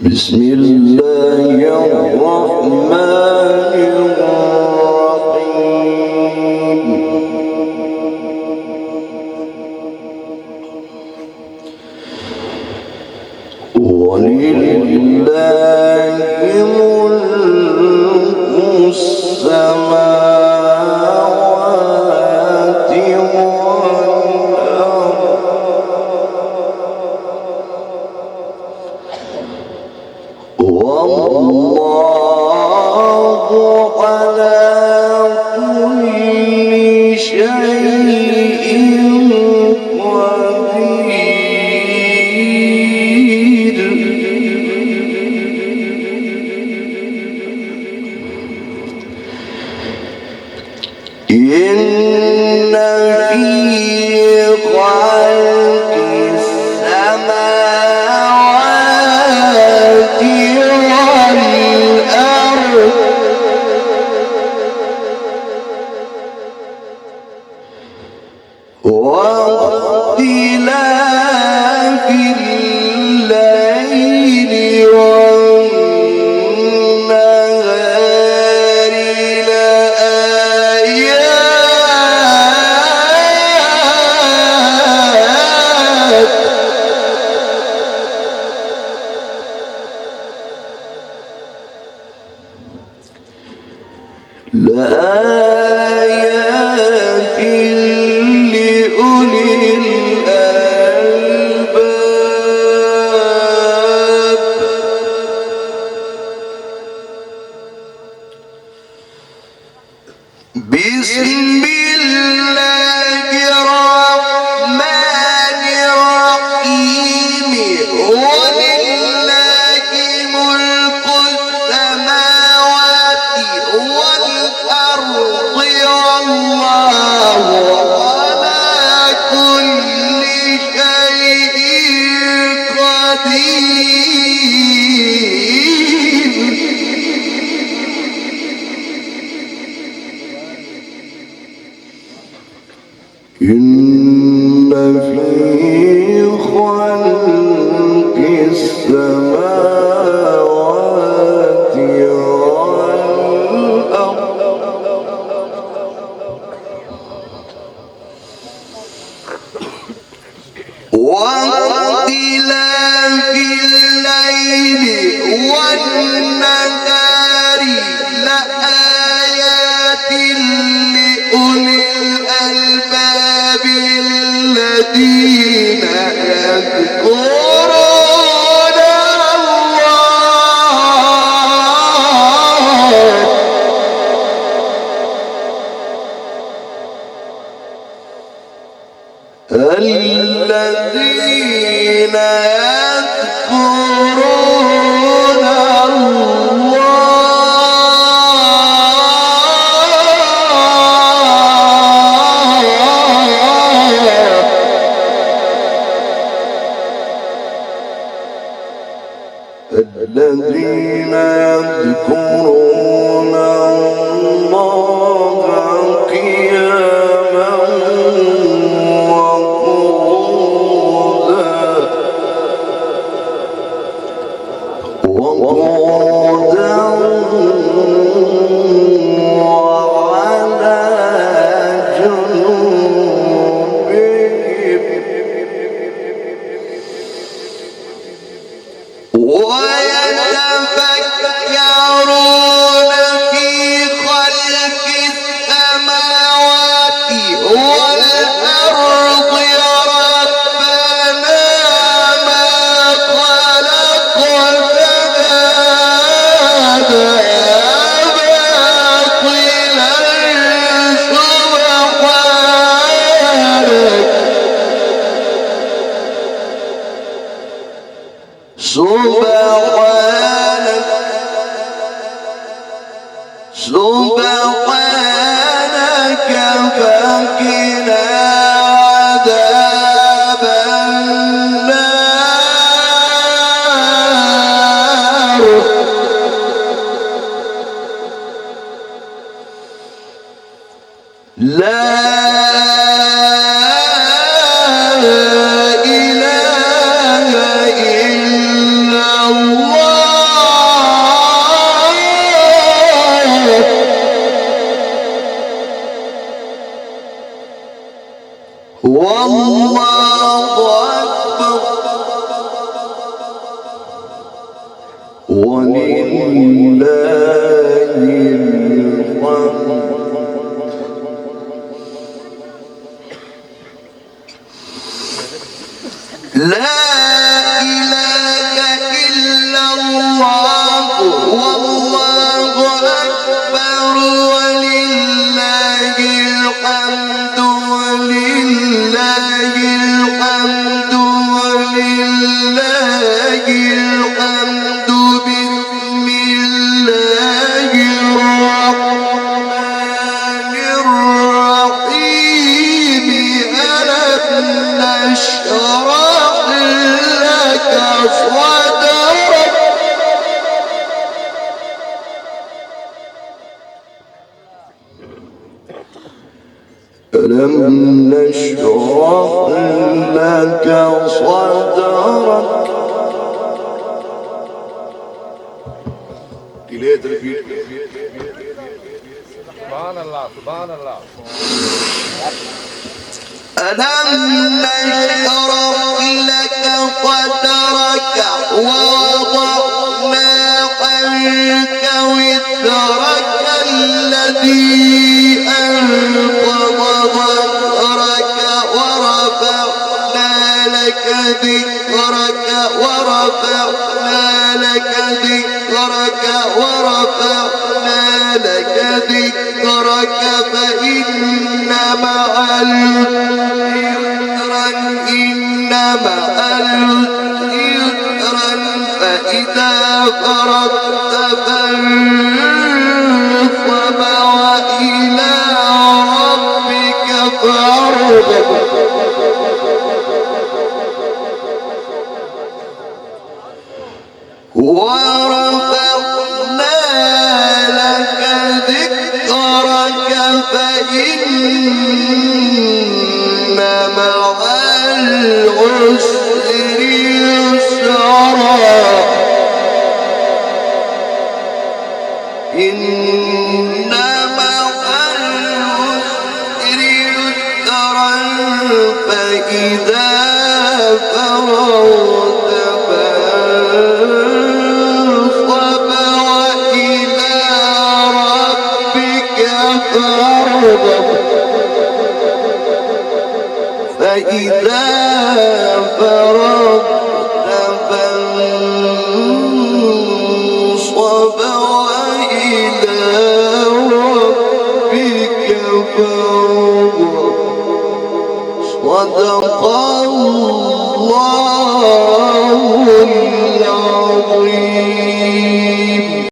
بسم الله الرحمن الرحيم ولله ملك السماوات والله على كل شيء قدير إن في خلق السماوات واختلاف الليل والنهار لآيات لأولي الألباب بسم الله الرحمن الرحيم ولله ملك السماوات والأرض والله على كل شيء قدير إن في خلق السماوات والأرض واختلاف الليل والنهار لآيات لأولي الألباب الذين يذكرون الذين يذكرون الذين يذكرون الله قياما وقعودا وعلى جنوبهم ويتفكرون في خلق السماوات والأرض ربنا ما خلقت سبحانك فقنا عذاب النار لا إله إلا الله ألم نشرح لك صدرك. سبحان الله سبحان الله. ألم نشرح لك صدرك ووضعنا عنك وزرك الذي أنقض ظهرك ورفعنا لك ذكرك فإن مع العسر يسرا فإذا فرغت فانصب وإلى ربك فارغب. ورفعنا لك ذكرك فإن مع العسر يسرا إن مع العسر يسرا فإذا فرغت فانصب وإلى ربك فارغب. فإذا فرغت فانصب وإلى ربك فارغب. صدق الله العظيم.